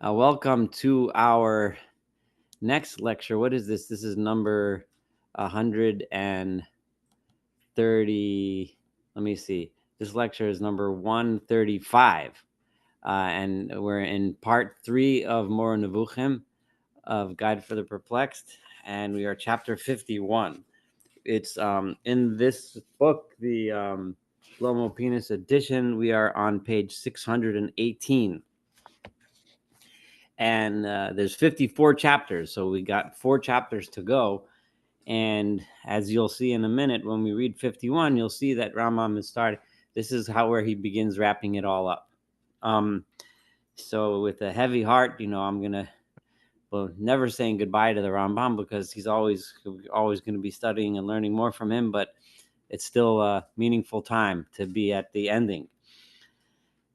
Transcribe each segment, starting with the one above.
Welcome to our next lecture. What is this? This is number 130. Let me see. This lecture is number 135. And we're in part 3 of Mor Nevuchim, of Guide for the Perplexed. And we are chapter 51. It's in this book, the Lomo Penis edition. We are on page 618. And there's 54 chapters, so we got 4 chapters to go. And as you'll see in a minute, when we read 51, you'll see that Rambam is starting. This is where he begins wrapping it all up. So with a heavy heart, I'm gonna never saying goodbye to the Rambam, because he's always going to be studying and learning more from him. But it's still a meaningful time to be at the ending.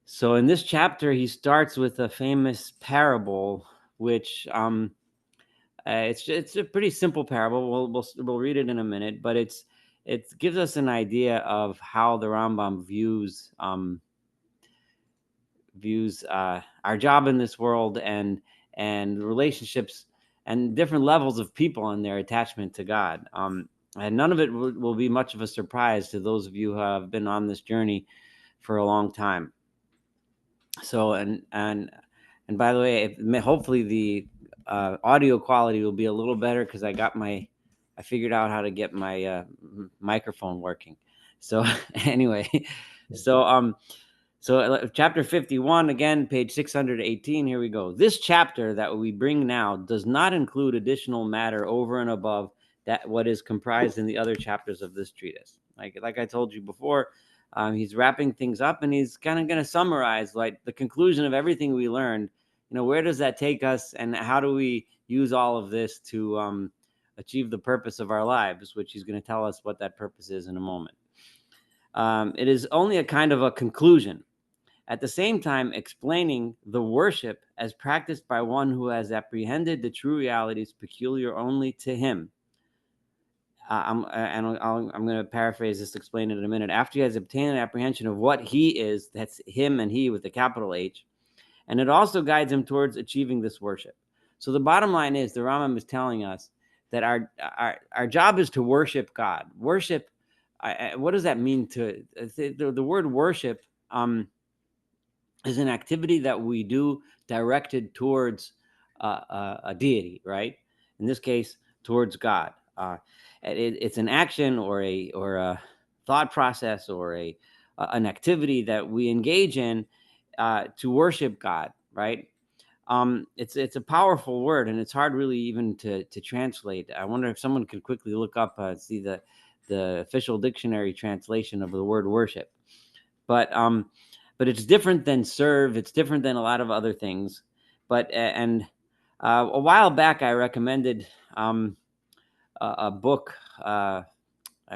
So in this chapter, he starts with a famous parable, which it's a pretty simple parable. We'll read it in a minute, but it gives us an idea of how the Rambam views our job in this world, and relationships and different levels of people and their attachment to God. And none of it will be much of a surprise to those of you who have been on this journey for a long time. So and by the way, hopefully the audio quality will be a little better, because I figured out how to get my microphone working. So anyway, so chapter 51, again, page 618. Here we go. This chapter that we bring now does not include additional matter over and above that what is comprised in the other chapters of this treatise. Like I told you before, he's wrapping things up, and he's kind of going to summarize like the conclusion of everything we learned. Where does that take us, and how do we use all of this to achieve the purpose of our lives, which he's going to tell us what that purpose is in a moment. It is only a kind of a conclusion, at the same time explaining the worship as practiced by one who has apprehended the true realities peculiar only to him. I'm going to paraphrase this, explain it in a minute. After he has obtained an apprehension of what he is, that's him and he with the capital H, and it also guides him towards achieving this worship. So the bottom line is, the Rambam is telling us that our job is to worship God. Worship, what does that mean? The word worship is an activity that we do directed towards a deity, right? In this case, towards God. It's an action or a thought process or an activity that we engage in to worship God, right? It's a powerful word, and it's hard really even to translate. I wonder if someone could quickly look up, see the official dictionary translation of the word worship. But it's different than serve. It's different than a lot of other things. But a while back, I recommended a book. I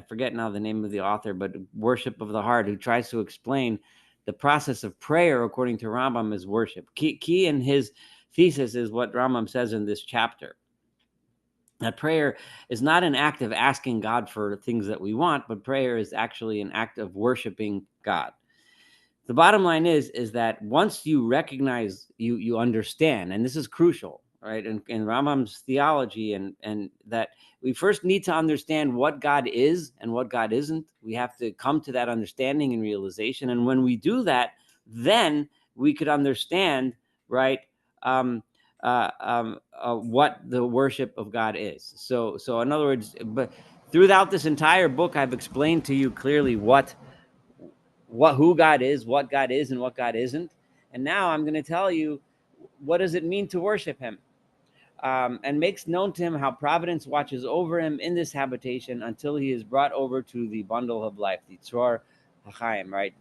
forget now the name of the author, but Worship of the Heart, who tries to explain the process of prayer according to Rambam is worship. Key in his thesis is what Rambam says in this chapter. That prayer is not an act of asking God for things that we want, but prayer is actually an act of worshiping God. The bottom line is that once you recognize, you understand, and this is crucial, right? In Rambam's theology, and that we first need to understand what God is and what God isn't. We have to come to that understanding and realization. And when we do that, then we could understand, right, what the worship of God is. So in other words, but throughout this entire book, I've explained to you clearly who God is, what God is, and what God isn't. And now I'm going to tell you, what does it mean to worship him? And makes known to him how providence watches over him in this habitation until he is brought over to the bundle of life, the Tzor HaChaim, right?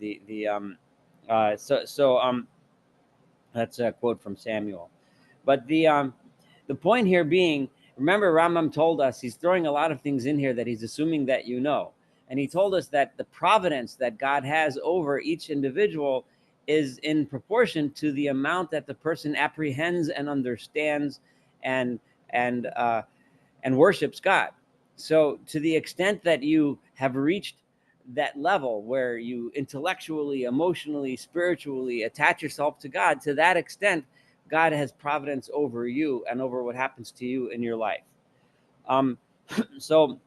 That's a quote from Samuel. But the point here being, remember, Rambam told us, he's throwing a lot of things in here that he's assuming that you know. And he told us that the providence that God has over each individual is in proportion to the amount that the person apprehends and understands and worships God. So to the extent that you have reached that level where you intellectually, emotionally, spiritually attach yourself to God, to that extent, God has providence over you and over what happens to you in your life. So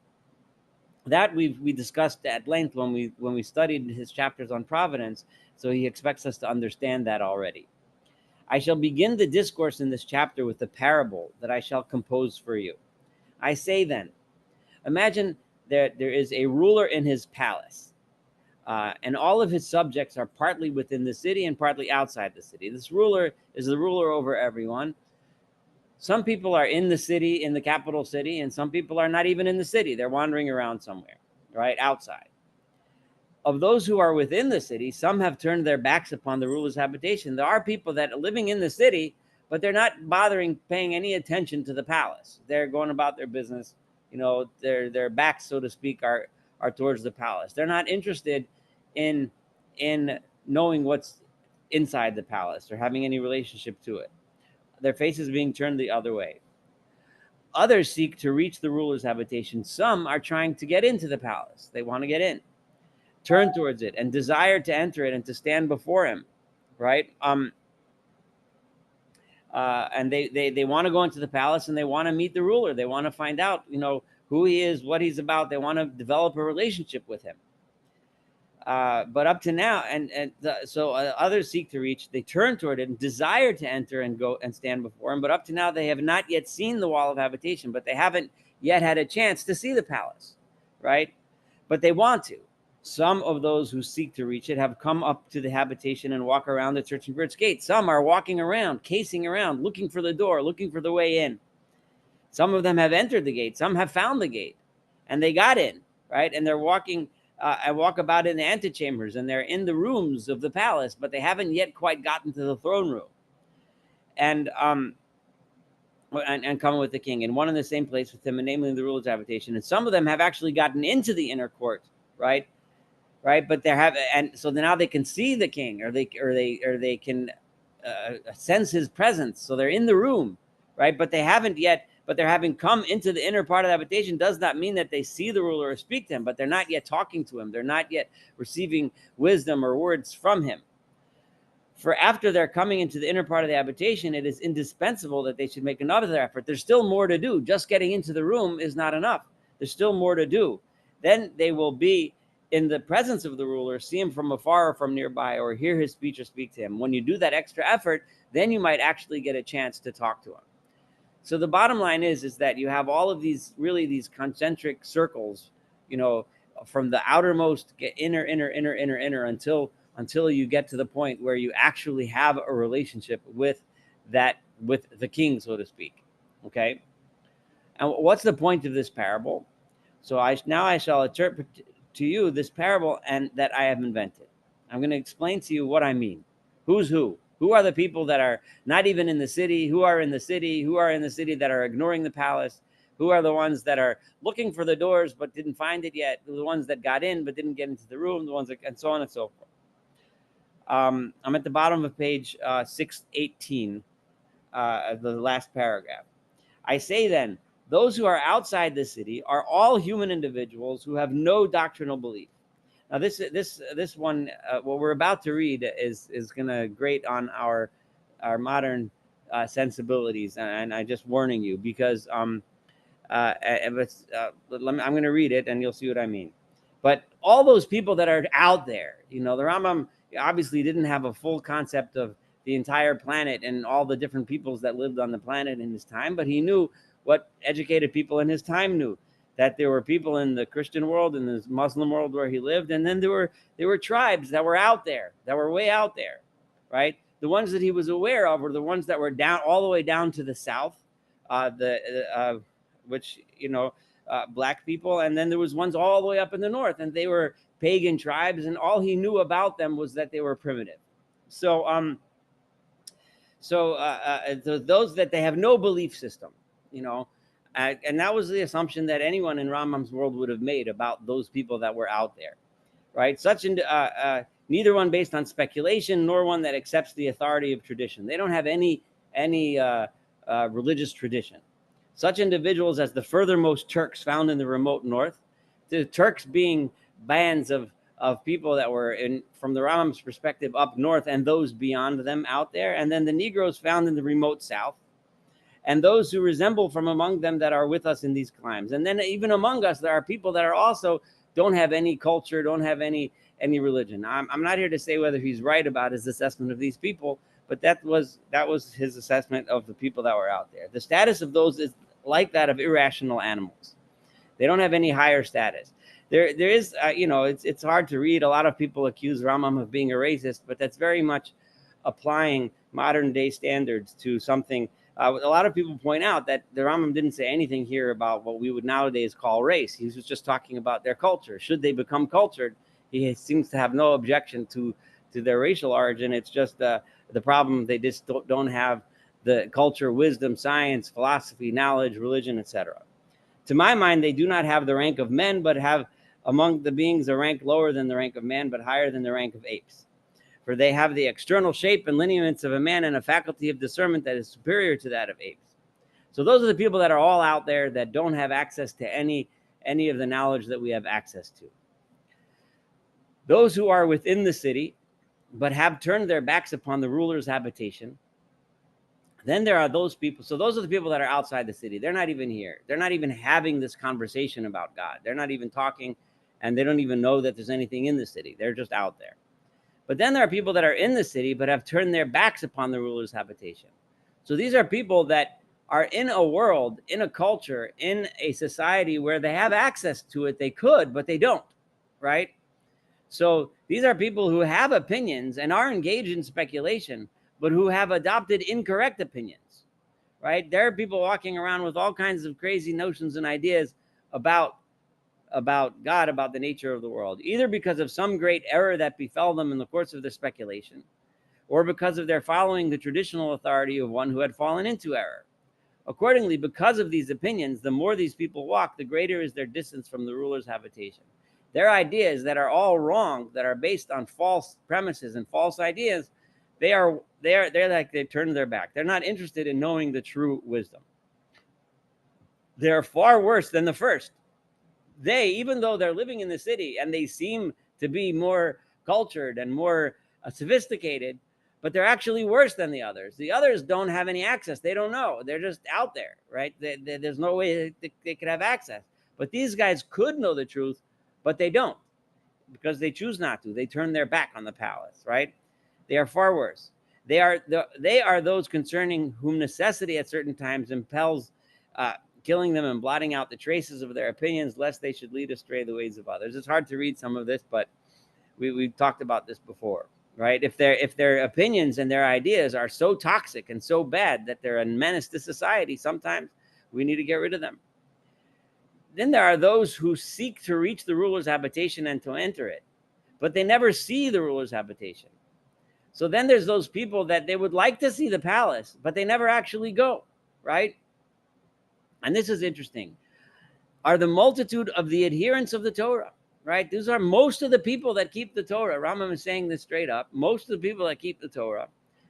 that we discussed at length when we studied his chapters on providence. So he expects us to understand that already. I shall begin the discourse in this chapter with the parable that I shall compose for you. I say then, imagine that there is a ruler in his palace, and all of his subjects are partly within the city and partly outside the city. This ruler is the ruler over everyone. Some people are in the city, in the capital city, and some people are not even in the city. They're wandering around somewhere, right, outside. Of those who are within the city, some have turned their backs upon the ruler's habitation. There are people that are living in the city, but they're not bothering paying any attention to the palace. They're going about their business. Their backs, so to speak, are towards the palace. They're not interested in knowing what's inside the palace or having any relationship to it. Their faces being turned the other way. Others seek to reach the ruler's habitation. Some are trying to get into the palace. They want to get in, turn towards it, and desire to enter it and to stand before him, right? And they want to go into the palace and they want to meet the ruler. They want to find out, who he is, what he's about. They want to develop a relationship with him. But up to now, so others seek to reach, they turn toward it and desire to enter and go and stand before him. But up to now, they have not yet seen the wall of habitation, but they haven't yet had a chance to see the palace, right? But they want to. Some of those who seek to reach it have come up to the habitation and walk around it, searching for its gate. Some are walking around, casing around, looking for the door, looking for the way in. Some of them have entered the gate. Some have found the gate, and they got in, right? And they're walking. I walk about in the antechambers, and they're in the rooms of the palace, but they haven't yet quite gotten to the throne room. And come with the king, and one in the same place with him, and namely the ruler's habitation. And some of them have actually gotten into the inner court, right? But and so now they can see the king, or they can sense his presence. So they're in the room, right? But they haven't yet. But they're having come into the inner part of the habitation does not mean that they see the ruler or speak to him, but they're not yet talking to him. They're not yet receiving wisdom or words from him. For after they're coming into the inner part of the habitation, it is indispensable that they should make another effort. There's still more to do. Just getting into the room is not enough. There's still more to do. Then they will be in the presence of the ruler, see him from afar or from nearby, or hear his speech or speak to him. When you do that extra effort, then you might actually get a chance to talk to him. So the bottom line is that you have all of these concentric circles, from the outermost inner until you get to the point where you actually have a relationship with the king, so to speak. Okay. And what's the point of this parable? So I shall interpret to you this parable and that I have invented. I'm going to explain to you what I mean. Who's who? Who are the people that are not even in the city? Who are in the city? Who are in the city that are ignoring the palace? Who are the ones that are looking for the doors but didn't find it yet? The ones that got in but didn't get into the room, the ones that, and so on and so forth. I'm at the bottom of page 618, the last paragraph. I say then, those who are outside the city are all human individuals who have no doctrinal belief. Now, this one, what we're about to read is going to grate on our modern sensibilities, and I'm just warning you because I'm going to read it, and you'll see what I mean. But all those people that are out there, the Rambam obviously didn't have a full concept of the entire planet and all the different peoples that lived on the planet in his time, but he knew what educated people in his time knew. That there were people in the Christian world, in the Muslim world where he lived, and then there were tribes that were out there, that were way out there, right? The ones that he was aware of were the ones that were down all the way down to the south, black people, and then there was ones all the way up in the north, and they were pagan tribes, and all he knew about them was that they were primitive. So those that they have no belief system, and that was the assumption that anyone in Rambam's world would have made about those people that were out there, right? Neither one based on speculation, nor one that accepts the authority of tradition. They don't have any religious tradition. Such individuals as the furthermost Turks found in the remote north, the Turks being bands of of people that were in, from the Rambam's perspective, up north, and those beyond them out there, and then the Negroes found in the remote south, and those who resemble from among them that are with us in these climes. And then even among us, there are people that are also don't have any culture, don't have any religion. I'm not here to say whether he's right about his assessment of these people, but that was his assessment of the people that were out there. The status of those is like that of irrational animals. They don't have any higher status. There is, it's hard to read. A lot of people accuse Rambam of being a racist, but that's very much applying modern day standards to something. A lot of people point out that the Rambam didn't say anything here about what we would nowadays call race. He was just talking about their culture. Should they become cultured? He seems to have no objection to their racial origin. It's just the problem, they just don't have the culture, wisdom, science, philosophy, knowledge, religion, etc. To my mind, they do not have the rank of men, but have among the beings a rank lower than the rank of man, but higher than the rank of apes. For they have the external shape and lineaments of a man and a faculty of discernment that is superior to that of apes. So those are the people that are all out there that don't have access to any of the knowledge that we have access to. Those who are within the city, but have turned their backs upon the ruler's habitation, then there are those people. So those are the people that are outside the city. They're not even here. They're not even having this conversation about God. They're not even talking, and they don't even know that there's anything in the city. They're just out there. But then there are people that are in the city, but have turned their backs upon the ruler's habitation. So these are people that are in a world, in a culture, in a society where they have access to it. They could, but they don't, right? So these are people who have opinions and are engaged in speculation, but who have adopted incorrect opinions, right? There are people walking around with all kinds of crazy notions and ideas about God, about the nature of the world, either because of some great error that befell them in the course of their speculation, or because of their following the traditional authority of one who had fallen into error. Accordingly, because of these opinions, the more these people walk, the greater is their distance from the ruler's habitation. Their ideas that are all wrong, that are based on false premises and false ideas, they're like they turn their back. They're not interested in knowing the true wisdom. They're far worse than the first. They, even though they're living in the city and they seem to be more cultured and more sophisticated, but they're actually worse than the others. The others don't have any access. They don't know. They're just out there, right? There's no way they could have access. But these guys could know the truth, but they don't, because they choose not to. They turn their back on the palace, right? They are far worse. They are those concerning whom necessity at certain times impels killing them and blotting out the traces of their opinions, lest they should lead astray the ways of others. It's hard to read some of this, but we've talked about this before, right? If their opinions and their ideas are so toxic and so bad that they're a menace to society, sometimes we need to get rid of them. Then there are those who seek to reach the ruler's habitation and to enter it, but they never see the ruler's habitation. So then there's those people that they would like to see the palace, but they never actually go, right? And this is interesting, are the multitude of the adherents of the Torah, right? These are most of the people that keep the Torah. Rambam is saying this straight up. Most of the people that keep the Torah.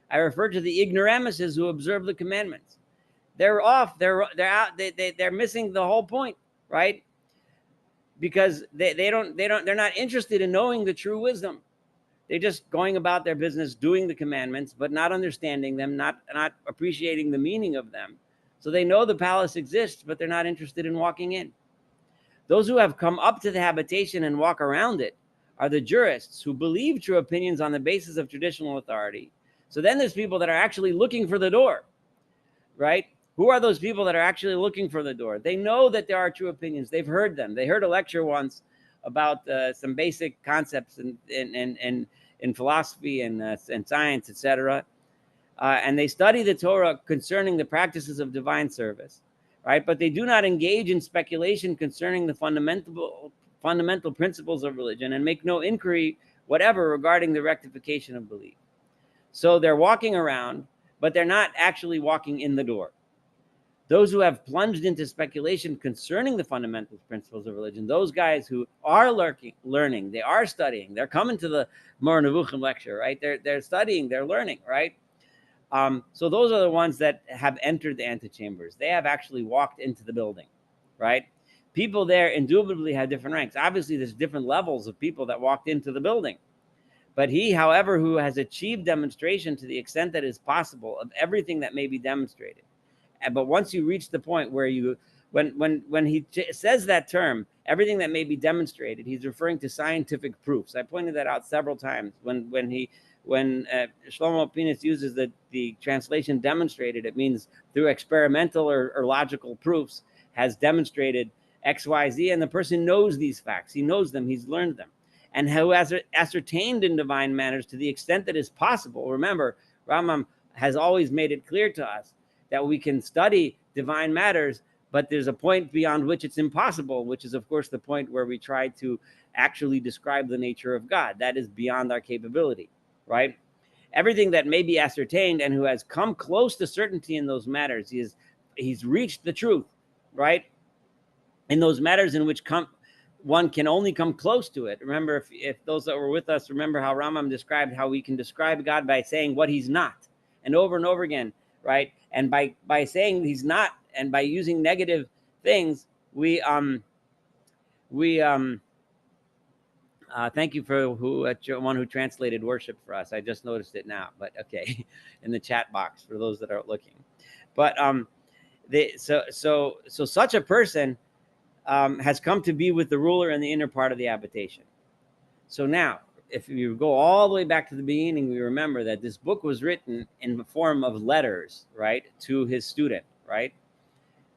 I refer to the ignoramuses who observe the commandments. They're off. They're out. They're missing the whole point, right? Because they're not interested in knowing the true wisdom. They're just going about their business, doing the commandments, but not understanding them, not appreciating the meaning of them. So they know the palace exists, but they're not interested in walking in. Those who have come up to the habitation and walk around it are the jurists who believe true opinions on the basis of traditional authority. So then there's people that are actually looking for the door, right? Who are those people that are actually looking for the door? They know that there are true opinions. They've heard them. They heard a lecture once about some basic concepts in philosophy and science, etc. And they study the Torah concerning the practices of divine service, right? But they do not engage in speculation concerning the fundamental principles of religion and make no inquiry whatever regarding the rectification of belief. So they're walking around, but they're not actually walking in the door. Those who have plunged into speculation concerning the fundamental principles of religion, those guys who are learning, they are studying, they're coming to the Mor Nevuchim lecture, right? They're studying, they're learning, right? So those are the ones that have entered the antechambers. They have actually walked into the building, right? People there indubitably had different ranks. Obviously, there's different levels of people that walked into the building. But he, however, who has achieved demonstration to the extent that is possible of everything that may be demonstrated. But once you reach the point where you, when he says that term, everything that may be demonstrated, he's referring to scientific proofs. I pointed that out several times. When Shlomo Pinis uses the translation demonstrated, it means through experimental or logical proofs has demonstrated X, Y, Z, and the person knows these facts. He knows them. He's learned them. And who has ascertained in divine manners to the extent that is possible. Remember, Rambam has always made it clear to us that we can study divine matters, but there's a point beyond which it's impossible, which is, of course, the point where we try to actually describe the nature of God. That is beyond our capability, right? Everything that may be ascertained and who has come close to certainty in those matters, he's reached the truth, right? In those matters in which one can only come close to it. Remember, if those that were with us remember how Rambam described how we can describe God by saying what he's not, and over again, right? And by saying he's not, and by using negative things, we thank you for one who translated worship for us. I just noticed it now, but okay, in the chat box for those that are looking. But so such a person has come to be with the ruler in the inner part of the habitation. So now, if you go all the way back to the beginning, we remember that this book was written in the form of letters, right, to his student, right?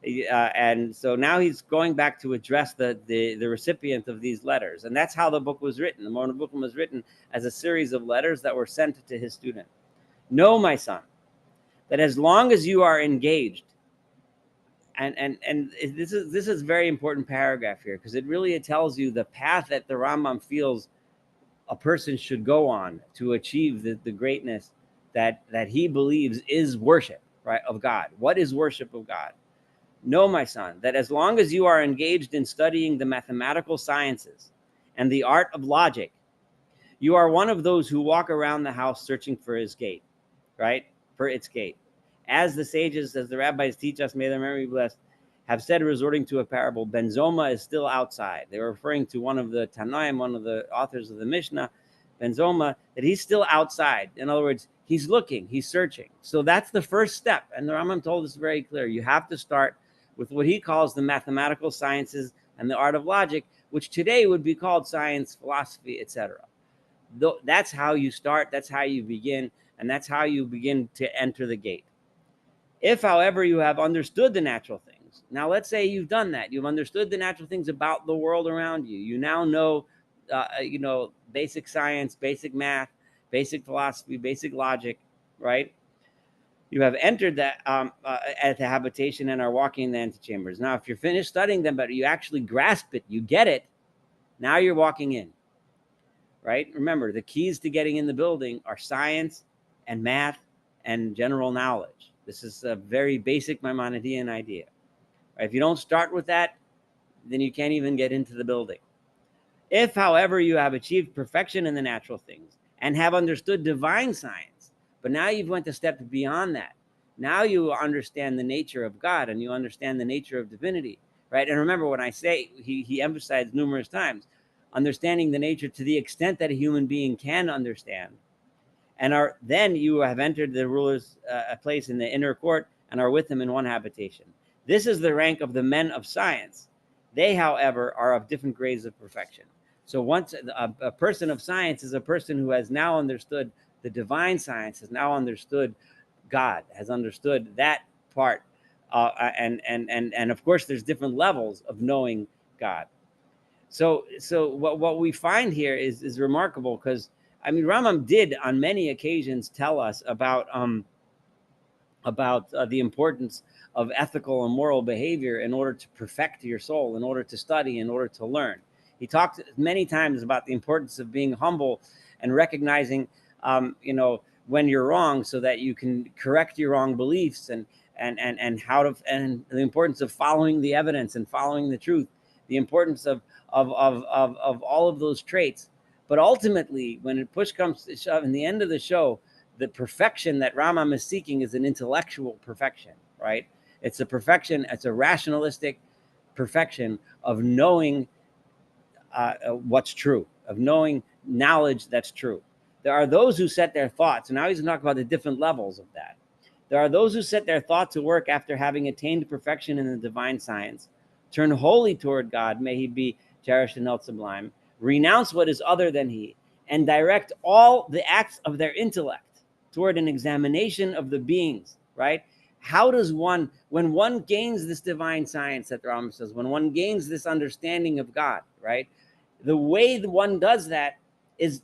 And so now he's going back to address the recipient of these letters. And that's how the book was written. The book was written as a series of letters that were sent to his student. Know, my son, that as long as you are engaged, and this is a very important paragraph here, because it tells you the path that the Rambam feels a person should go on to achieve the greatness that he believes is worship, right, of God. What is worship of God? Know, my son, that as long as you are engaged in studying the mathematical sciences and the art of logic, you are one of those who walk around the house searching for his gate, right? For its gate. As the sages, as the rabbis teach us, may their memory be blessed, have said, resorting to a parable, Ben Zoma is still outside. They were referring to one of the Tanaim, one of the authors of the Mishnah, Ben Zoma, that he's still outside. In other words, he's looking, he's searching. So that's the first step. And the Rambam told us very clear. You have to start with what he calls the mathematical sciences and the art of logic, which today would be called science, philosophy, etc. That's how you start, that's how you begin, and that's how you begin to enter the gate. If, however, you have understood the natural things, now let's say you've done that, you've understood the natural things about the world around you, you now know, basic science, basic math, basic philosophy, basic logic, right? You have entered that at the habitation and are walking in the antechambers. Now, if you're finished studying them, but you actually grasp it, you get it, now you're walking in, right? Remember, the keys to getting in the building are science and math and general knowledge. This is a very basic Maimonidean idea. Right? If you don't start with that, then you can't even get into the building. If, however, you have achieved perfection in the natural things and have understood divine science, but now you've went a step beyond that. Now you understand the nature of God and you understand the nature of divinity, right? And remember, when I say, he emphasized numerous times, understanding the nature to the extent that a human being can understand, and then you have entered the ruler's place in the inner court and are with him in one habitation. This is the rank of the men of science. They, however, are of different grades of perfection. So once a person of science is a person who has now understood the divine science, has now understood God, has understood that part, and of course there's different levels of knowing God. So what we find here is remarkable, because I mean, Rambam did on many occasions tell us about the importance of ethical and moral behavior in order to perfect your soul, in order to study, in order to learn. He talked many times about the importance of being humble and recognizing, when you're wrong, so that you can correct your wrong beliefs, and the importance of following the evidence and following the truth, the importance of all of those traits. But ultimately, when push comes to shove, in the end of the show, the perfection that Rambam is seeking is an intellectual perfection, right? It's a perfection, it's a rationalistic perfection of knowing what's true, of knowing knowledge that's true. There are those who set their thoughts, and now he's going to talk about the different levels of that. There are those who set their thought to work after having attained perfection in the divine science, turn wholly toward God, may he be cherished and held sublime, renounce what is other than he, and direct all the acts of their intellect toward an examination of the beings, right? How does one, when one gains this divine science that the Rambam says, when one gains this understanding of God, right? The way the one does that is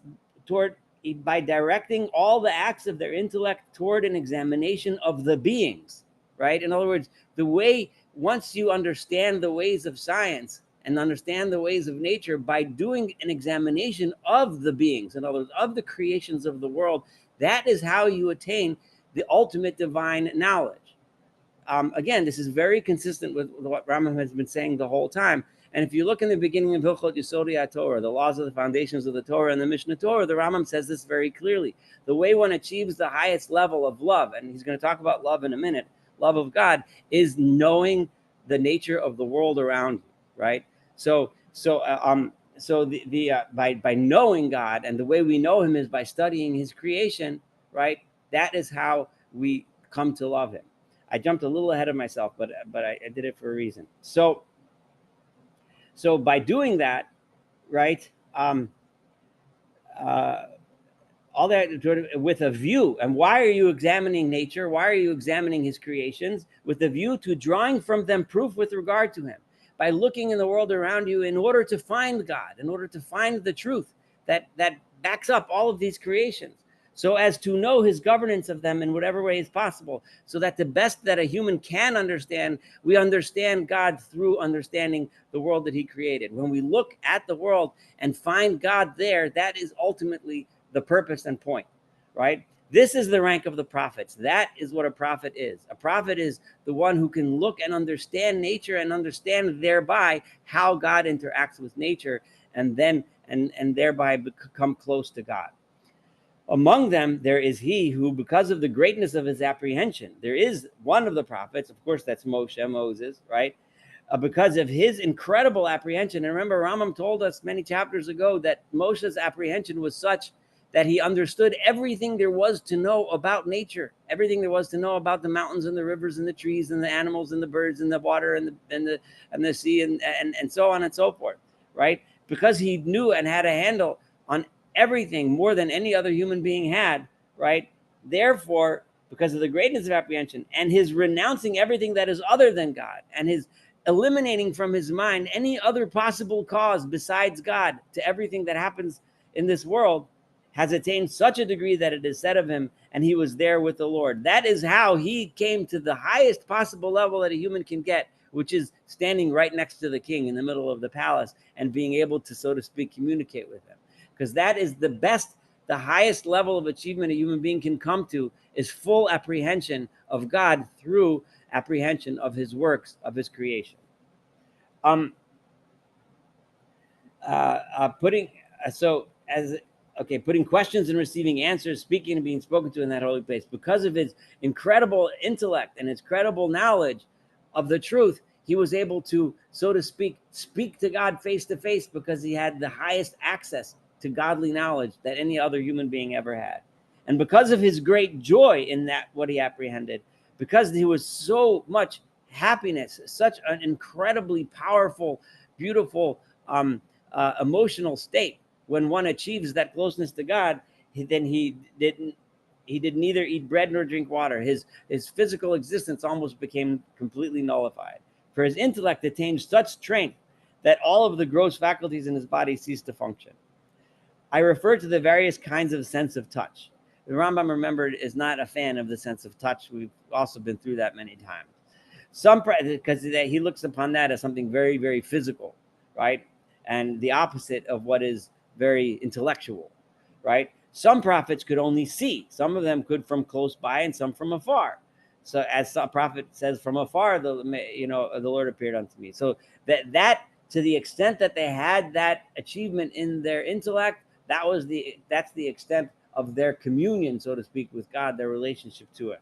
by directing all the acts of their intellect toward an examination of the beings, right? In other words, the way, once you understand the ways of science and understand the ways of nature, by doing an examination of the beings, in other words, of the creations of the world, that is how you attain the ultimate divine knowledge. Again, this is very consistent with what Rambam has been saying the whole time. And if you look in the beginning of Hilchot Yesodei Torah, the laws of the foundations of the Torah and the Mishnah Torah, the Rambam says this very clearly. The way one achieves the highest level of love, and he's going to talk about love in a minute, love of God, is knowing the nature of the world around you, right? By knowing God, and the way we know him is by studying his creation, right? That is how we come to love him. I jumped a little ahead of myself, but I did it for a reason. So by doing that, right, all that with a view. And why are you examining nature? Why are you examining his creations? With a view to drawing from them proof with regard to him. By looking in the world around you in order to find God, in order to find the truth that backs up all of these creations, so as to know his governance of them in whatever way is possible, so that the best that a human can understand, we understand God through understanding the world that he created. When we look at the world and find God there, that is ultimately the purpose and point, right? This is the rank of the prophets. That is what a prophet is. A prophet is the one who can look and understand nature and understand thereby how God interacts with nature, and then and thereby become close to God. Among them, there is he who, because of the greatness of his apprehension, there is one of the prophets, of course, that's Moses, right? Because of his incredible apprehension. And remember, Rambam told us many chapters ago that Moshe's apprehension was such that he understood everything there was to know about nature, everything there was to know about the mountains and the rivers and the trees and the animals and the birds and the water and the sea and so on and so forth, right? Because he knew and had a handle on everything more than any other human being had, right? Therefore, because of the greatness of apprehension and his renouncing everything that is other than God, and his eliminating from his mind any other possible cause besides God to everything that happens in this world, has attained such a degree that it is said of him, and he was there with the Lord. That is how he came to the highest possible level that a human can get, which is standing right next to the king in the middle of the palace and being able to, so to speak, communicate with him. Because that is the best, the highest level of achievement a human being can come to, is full apprehension of God through apprehension of his works, of his creation. Putting questions and receiving answers, speaking and being spoken to in that holy place. Because of his incredible intellect and his credible knowledge of the truth, he was able to, so to speak to God face to face, because he had the highest access to godly knowledge that any other human being ever had. And because of his great joy in that, what he apprehended, because he was so much happiness, such an incredibly powerful, beautiful, emotional state, when one achieves that closeness to God, then he did neither eat bread nor drink water. His physical existence almost became completely nullified. For his intellect attained such strength that all of the gross faculties in his body ceased to function. I refer to the various kinds of sense of touch. The Rambam, remembered, is not a fan of the sense of touch. We've also been through that many times. Because he looks upon that as something very, very physical, right? And the opposite of what is very intellectual, right? Some prophets could only see. Some of them could from close by, and some from afar. So as a prophet says, from afar, the Lord appeared unto me. So that to the extent that they had that achievement in their intellect, that's the extent of their communion, so to speak, with God, their relationship to it.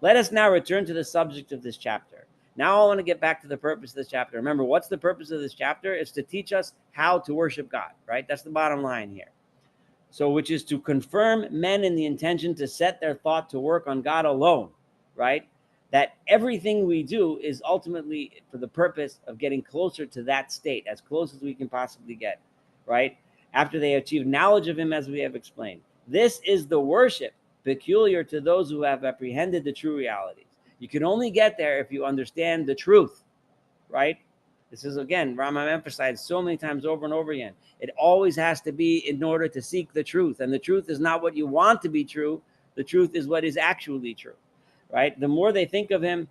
Let us now return to the subject of this chapter. Now I want to get back to the purpose of this chapter. Remember, what's the purpose of this chapter? It's to teach us how to worship God, right? That's the bottom line here. So, which is to confirm men in the intention to set their thought to work on God alone, right? That everything we do is ultimately for the purpose of getting closer to that state, as close as we can possibly get, right? After they achieve knowledge of him, as we have explained. This is the worship peculiar to those who have apprehended the true realities. You can only get there if you understand the truth, right? This is, again, Rambam emphasized so many times over and over again. It always has to be in order to seek the truth. And the truth is not what you want to be true. The truth is what is actually true, right? The more they think of him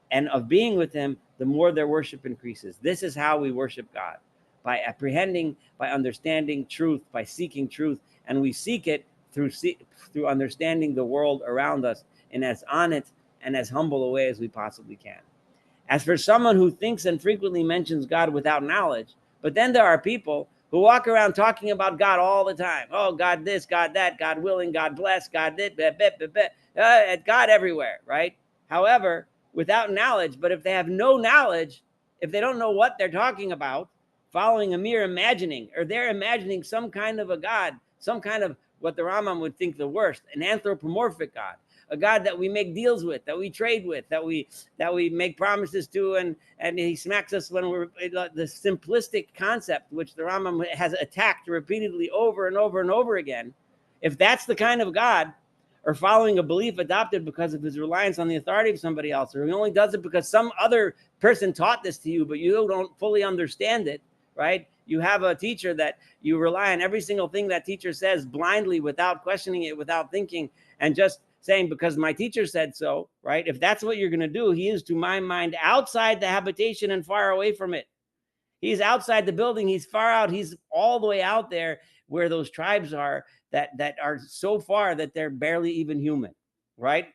and of being with him, the more their worship increases. This is how we worship God, by apprehending, by understanding truth, by seeking truth. And we seek it through understanding the world around us in as honest and as humble a way as we possibly can. As for someone who thinks and frequently mentions God without knowledge, but then there are people who walk around talking about God all the time. Oh, God this, God that, God willing, God bless, God this, God everywhere, right? However, without knowledge, but if they have no knowledge, if they don't know what they're talking about, following a mere imagining, or they're imagining some kind of a God, some kind of what the Rambam would think the worst, an anthropomorphic God, a God that we make deals with, that we trade with, that we make promises to, and he smacks us when we're the simplistic concept, which the Rambam has attacked repeatedly over and over and over again. If that's the kind of God, or following a belief adopted because of his reliance on the authority of somebody else, or he only does it because some other person taught this to you, but you don't fully understand it, right? You have a teacher that you rely on every single thing that teacher says blindly, without questioning it, without thinking, and just saying, because my teacher said so, right? If that's what you're going to do, he is, to my mind, outside the habitation and far away from it. He's outside the building. He's far out. He's all the way out there where those tribes are that are so far that they're barely even human, right?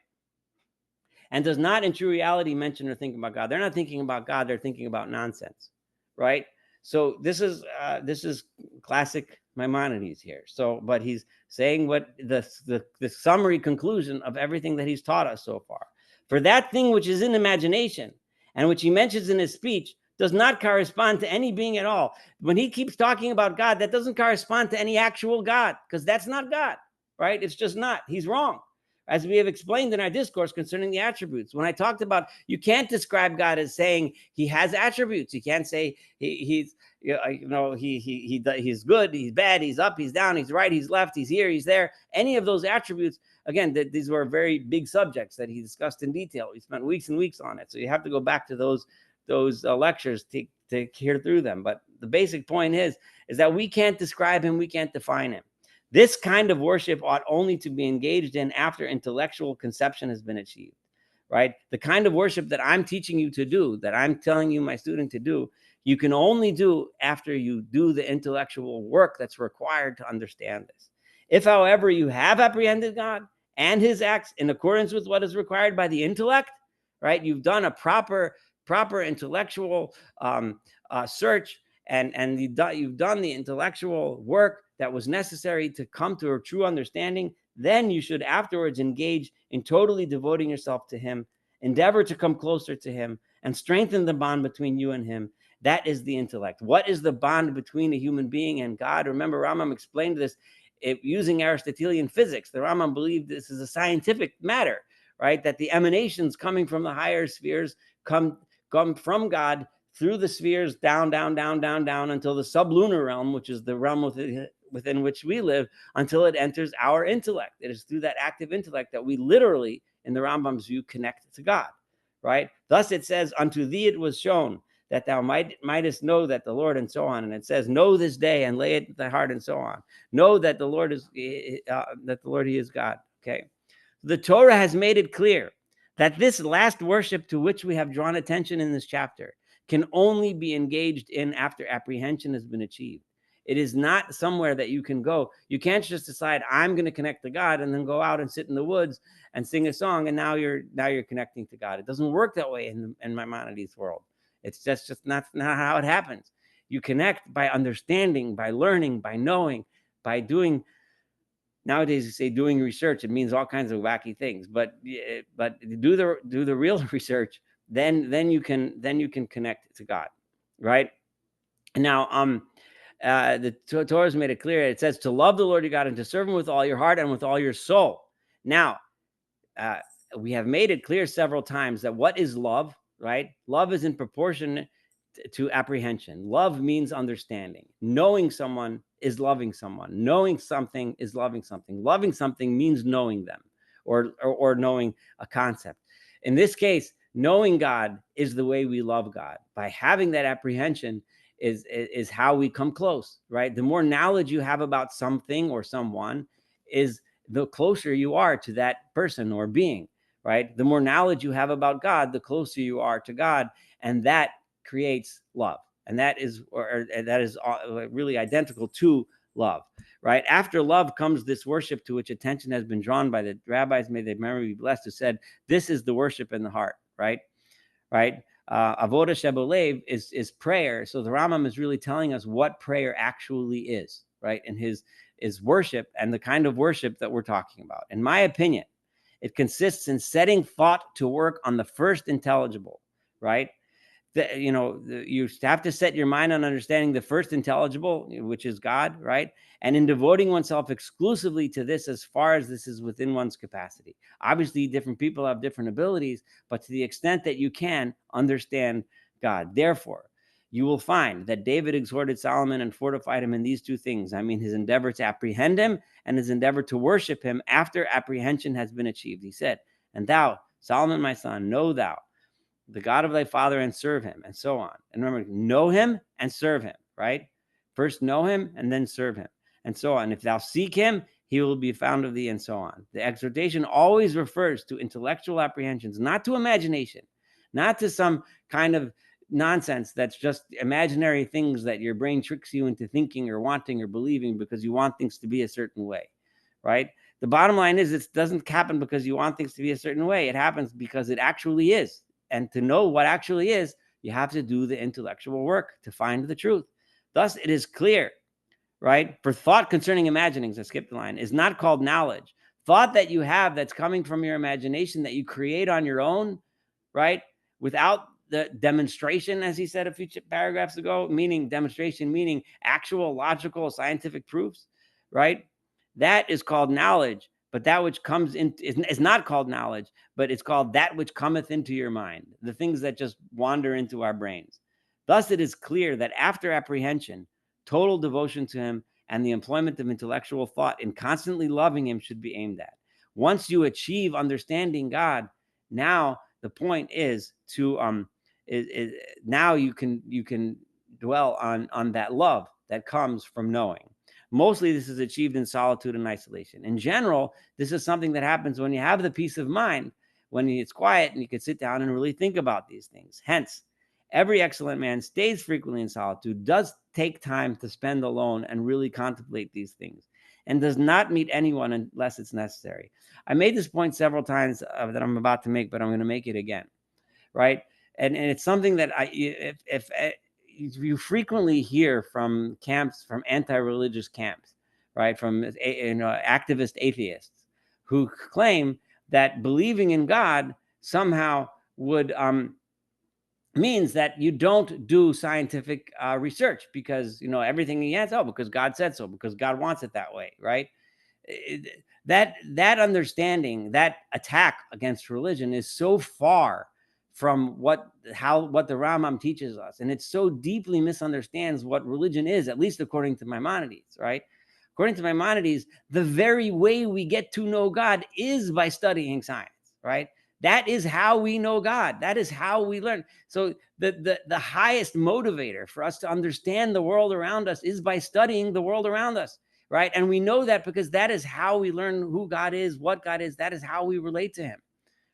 And does not in true reality mention or think about God. They're not thinking about God. They're thinking about nonsense, right? So this is classic Maimonides here. So, but he's saying what the summary conclusion of everything that he's taught us so far. For that thing which is in imagination and which he mentions in his speech does not correspond to any being at all. When he keeps talking about God, that doesn't correspond to any actual God, because that's not God, right? It's just not. He's wrong. As we have explained in our discourse concerning the attributes, when I talked about, you can't describe God as saying he has attributes. You can't say he's good, he's bad, he's up, he's down, he's right, he's left, he's here, he's there. Any of those attributes, again, these were very big subjects that he discussed in detail. He spent weeks and weeks on it. So you have to go back to those lectures to hear through them. But the basic point is that we can't describe him, we can't define him. This kind of worship ought only to be engaged in after intellectual conception has been achieved, right? The kind of worship that I'm teaching you to do, that I'm telling you, my student, to do, you can only do after you do the intellectual work that's required to understand this. If, however, you have apprehended God and his acts in accordance with what is required by the intellect, right? You've done a proper intellectual search, and you've done the intellectual work that was necessary to come to a true understanding, then you should afterwards engage in totally devoting yourself to him, endeavor to come closer to him, and strengthen the bond between you and him. That is the intellect. What is the bond between a human being and God? Remember, Rambam explained this using Aristotelian physics. The Rambam believed this is a scientific matter, right? That the emanations coming from the higher spheres come from God through the spheres down until the sublunar realm, which is the realm within which we live, until it enters our intellect. It is through that active intellect that we literally, in the Rambam's view, connect to God, right? Thus it says, unto thee it was shown that thou mightest know that the Lord, and so on. And it says, know this day and lay it in thy heart, and so on. Know that the Lord is he is God. Okay. The Torah has made it clear that this last worship to which we have drawn attention in this chapter can only be engaged in after apprehension has been achieved. It is not somewhere that you can go. You can't just decide, I'm going to connect to God, and then go out and sit in the woods and sing a song, and now you're connecting to God. It doesn't work that way in Maimonides' world. It's just not how it happens. You connect by understanding, by learning, by knowing, by doing. Nowadays, you say doing research. It means all kinds of wacky things, but do the real research then you can connect to God, right? Now, the Torah has made it clear. It says to love the Lord your God and to serve him with all your heart and with all your soul. Now, we have made it clear several times that what is love, right? Love is in proportion to apprehension. Love means understanding. Knowing someone is loving someone. Knowing something is loving something. Loving something means knowing them or knowing a concept. In this case, knowing God is the way we love God. By having that apprehension is how we come close, right? The more knowledge you have about something or someone is the closer you are to that person or being, right? The more knowledge you have about God, the closer you are to God, and that creates love. And that is really identical to love, right? After love comes this worship to which attention has been drawn by the rabbis, may their memory be blessed, who said, this is the worship in the heart, right? Avodah Shebolev is prayer. So the Rambam is really telling us what prayer actually is, right? And is worship, and the kind of worship that we're talking about. In my opinion, it consists in setting thought to work on the first intelligible, right? You have to set your mind on understanding the first intelligible, which is God, right? And in devoting oneself exclusively to this as far as this is within one's capacity. Obviously, different people have different abilities, but to the extent that you can understand God. Therefore, you will find that David exhorted Solomon and fortified him in these two things. I mean, his endeavor to apprehend him and his endeavor to worship him after apprehension has been achieved. He said, and thou, Solomon, my son, know thou the God of thy father and serve him, and so on. And remember, know him and serve him, right? First know him and then serve him, and so on. If thou seek him, he will be found of thee, and so on. The exhortation always refers to intellectual apprehensions, not to imagination, not to some kind of nonsense that's just imaginary things that your brain tricks you into thinking or wanting or believing because you want things to be a certain way, right? The bottom line is it doesn't happen because you want things to be a certain way. It happens because it actually is. And to know what actually is, you have to do the intellectual work to find the truth. Thus, it is clear, right? For thought concerning imaginings, I skipped the line, is not called knowledge. Thought that you have that's coming from your imagination that you create on your own, right? Without the demonstration, as he said a few paragraphs ago, meaning demonstration, meaning actual logical scientific proofs, right? That is called knowledge. But that which comes in is not called knowledge, but it's called that which cometh into your mind, the things that just wander into our brains. Thus, it is clear that after apprehension, total devotion to him and the employment of intellectual thought in constantly loving him should be aimed at. Once you achieve understanding God, now the point is to now you can dwell on that love that comes from knowing. Mostly this is achieved in solitude and isolation. In general, this is something that happens when you have the peace of mind, when it's quiet and you can sit down and really think about these things. Hence, every excellent man stays frequently in solitude, does take time to spend alone and really contemplate these things, and does not meet anyone unless it's necessary. I made this point several times that I'm about to make, but I'm going to make it again, right? And it's something that if you frequently hear from camps, from anti-religious camps, right? From activist atheists who claim that believing in God somehow would means that you don't do scientific research because everything he has, because God said so, because God wants it that way, right? That understanding, that attack against religion is so far from what the Rambam teaches us, and it so deeply misunderstands what religion is, at least according to Maimonides, right? According to Maimonides, the very way we get to know God is by studying science, right? That is how we know God. That is how we learn. So the highest motivator for us to understand the world around us is by studying the world around us, right? And we know that because that is how we learn who God is, what God is. That is how we relate to him,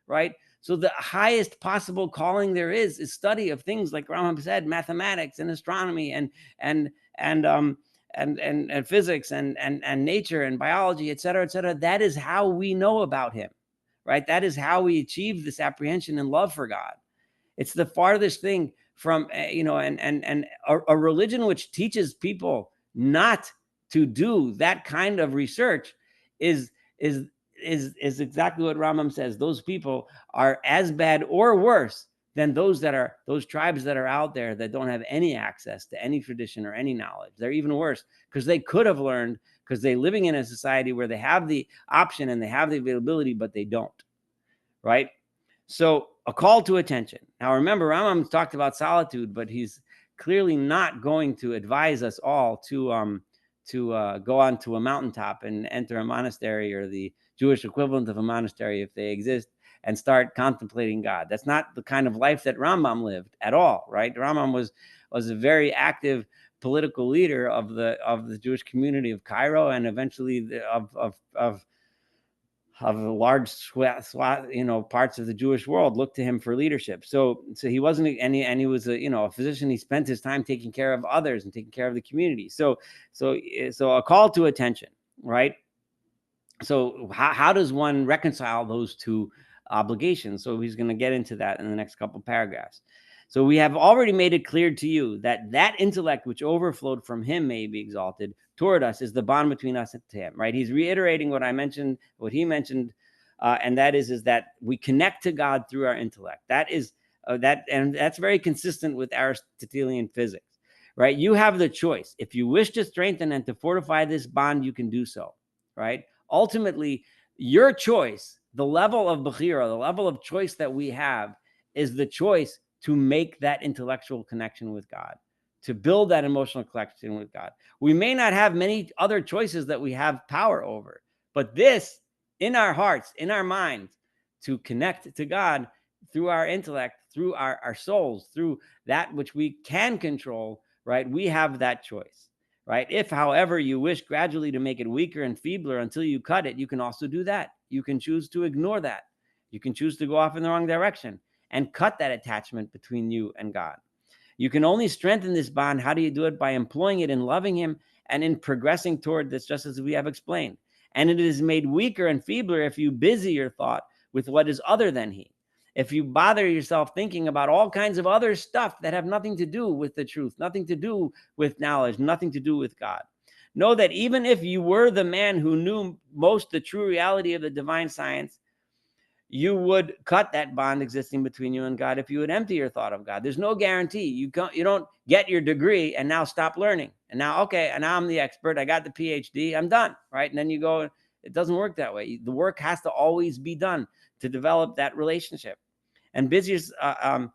right? So the highest possible calling there is study of things like Rambam said, mathematics and astronomy and physics and nature and biology, et cetera, et cetera. That is how we know about him, right? That is how we achieve this apprehension and love for God. It's the farthest thing from, a religion which teaches people not to do that kind of research is exactly what Rambam says. Those people are as bad or worse than those tribes that are out there that don't have any access to any tradition or any knowledge. They're even worse because they could have learned, because they're living in a society where they have the option and they have the availability, but they don't, right? So a call to attention. Now, remember, Rambam talked about solitude, but he's clearly not going to advise us all to go onto a mountaintop and enter a monastery, or the Jewish equivalent of a monastery if they exist, and start contemplating God. That's not the kind of life that Rambam lived at all, right? Rambam was a very active political leader of the Jewish community of Cairo, and eventually of a large swath, parts of the Jewish world looked to him for leadership. So he wasn't, and he was a physician. He spent his time taking care of others and taking care of the community. So a call to attention, right? So how does one reconcile those two obligations? So he's going to get into that in the next couple paragraphs. So we have already made it clear to you that intellect which overflowed from him may be exalted toward us is the bond between us and to him, right? He's reiterating what he mentioned, and that is that we connect to God through our intellect. That is and that's very consistent with Aristotelian physics, right? You have the choice. If you wish to strengthen and to fortify this bond, you can do so, right? Ultimately, your choice, the level of bechira, the level of choice that we have, is the choice to make that intellectual connection with God, to build that emotional connection with God. We may not have many other choices that we have power over, but this, in our hearts, in our minds, to connect to God through our intellect, through our souls, through that which we can control, right? We have that choice. Right? If, however, you wish gradually to make it weaker and feebler until you cut it, you can also do that. You can choose to ignore that. You can choose to go off in the wrong direction and cut that attachment between you and God. You can only strengthen this bond. How do you do it? By employing it in loving him and in progressing toward this, just as we have explained. And it is made weaker and feebler if you busy your thought with what is other than he. If you bother yourself thinking about all kinds of other stuff that have nothing to do with the truth, nothing to do with knowledge, nothing to do with God. Know that even if you were the man who knew most the true reality of the divine science, you would cut that bond existing between you and God if you would empty your thought of God. There's no guarantee. You don't get your degree and now stop learning. And now, okay, and now I'm the expert. I got the PhD. I'm done, right? And then you go, it doesn't work that way. The work has to always be done to develop that relationship. And busy of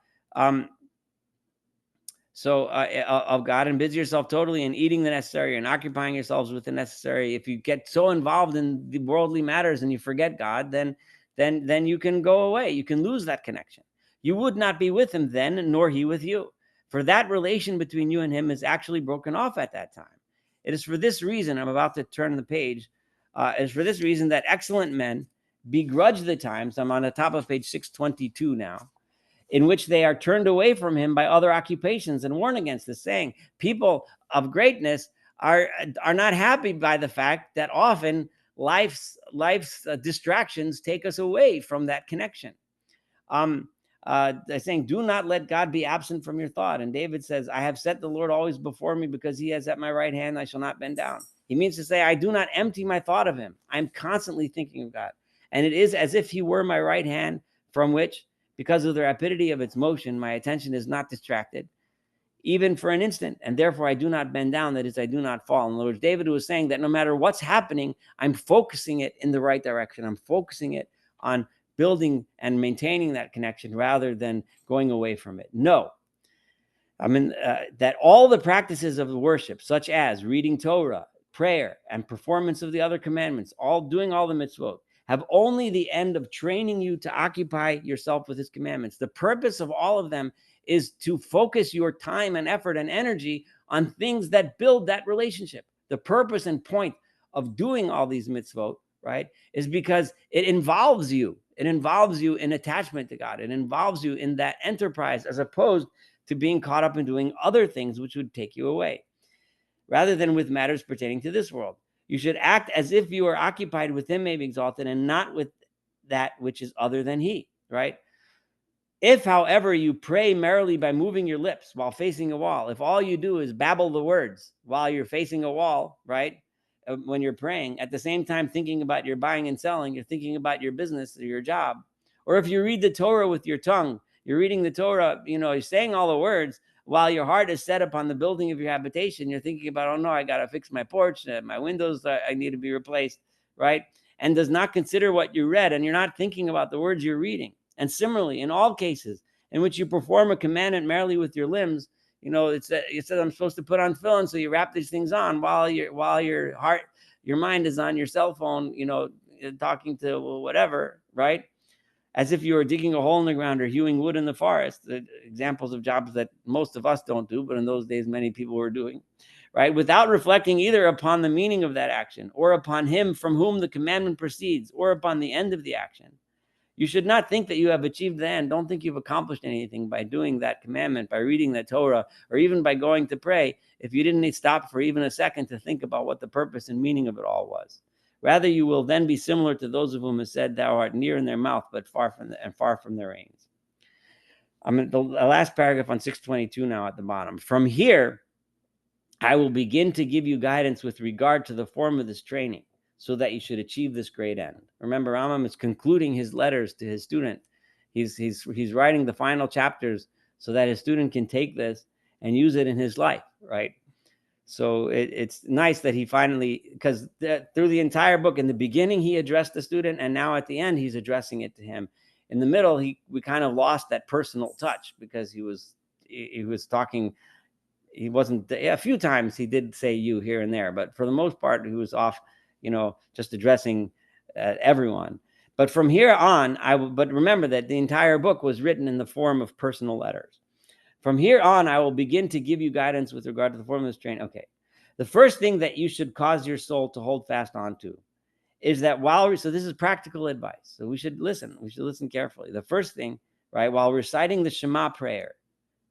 God, and busy yourself totally in eating the necessary and occupying yourselves with the necessary. If you get so involved in the worldly matters and you forget God, then you can go away. You can lose that connection. You would not be with him then, nor he with you. For that relation between you and him is actually broken off at that time. It is for this reason, I'm about to turn the page, it is for this reason that excellent men begrudge the times, I'm on the top of page 622 now, in which they are turned away from him by other occupations, and warn against this, saying, people of greatness are not happy by the fact that often life's distractions take us away from that connection. They're saying, do not let God be absent from your thought. And David says, I have set the Lord always before me, because he has at my right hand, I shall not bend down. He means to say, I do not empty my thought of him. I'm constantly thinking of God. And it is as if he were my right hand, from which, because of the rapidity of its motion, my attention is not distracted, even for an instant. And therefore I do not bend down. That is, I do not fall. In other words, David was saying that no matter what's happening, I'm focusing it in the right direction. I'm focusing it on building and maintaining that connection rather than going away from it. No. I mean, that all the practices of the worship, such as reading Torah, prayer, and performance of the other commandments, doing all the mitzvot, have only the end of training you to occupy yourself with his commandments. The purpose of all of them is to focus your time and effort and energy on things that build that relationship. The purpose and point of doing all these mitzvot, right, is because it involves you. It involves you in attachment to God. It involves you in that enterprise, as opposed to being caught up in doing other things which would take you away, rather than with matters pertaining to this world. You should act as if you are occupied with him may be exalted, and not with that which is other than he, right? If, however, you pray merrily by moving your lips while facing a wall, if all you do is babble the words while you're facing a wall, right, when you're praying, at the same time thinking about your buying and selling, you're thinking about your business or your job, or if you read the Torah with your tongue, You're reading the Torah, you're saying all the words while your heart is set upon the building of your habitation. You're thinking about, oh no, I got to fix my porch, my windows, I need to be replaced, right? And does not consider what you read, and you're not thinking about the words you're reading. And similarly, in all cases in which you perform a commandment merely with your limbs, it said I'm supposed to put on tefillin, so you wrap these things on while your mind is on your cell phone, talking to whatever, right? As if you were digging a hole in the ground or hewing wood in the forest. Examples of jobs that most of us don't do, but in those days, many people were doing, right? Without reflecting either upon the meaning of that action or upon him from whom the commandment proceeds or upon the end of the action. You should not think that you have achieved the end. Don't think you've accomplished anything by doing that commandment, by reading the Torah, or even by going to pray, if you didn't stop for even a second to think about what the purpose and meaning of it all was. Rather, you will then be similar to those of whom is said, thou art near in their mouth, but far from their reins. I'm in the last paragraph on 622 now at the bottom. From here, I will begin to give you guidance with regard to the form of this training, so that you should achieve this great end. Remember, Rambam is concluding his letters to his student. He's writing the final chapters so that his student can take this and use it in his life, right? So it's nice that he finally, because through the entire book, in the beginning, he addressed the student, and now at the end, he's addressing it to him. In the middle, we kind of lost that personal touch because he was talking. He wasn't, a few times he did say you here and there, but for the most part, he was off, just addressing everyone. But from here on, but remember that the entire book was written in the form of personal letters. From here on, I will begin to give you guidance with regard to the form of this training. Okay. The first thing that you should cause your soul to hold fast onto is that so this is practical advice. So we should listen carefully. The first thing, right, while reciting the Shema prayer,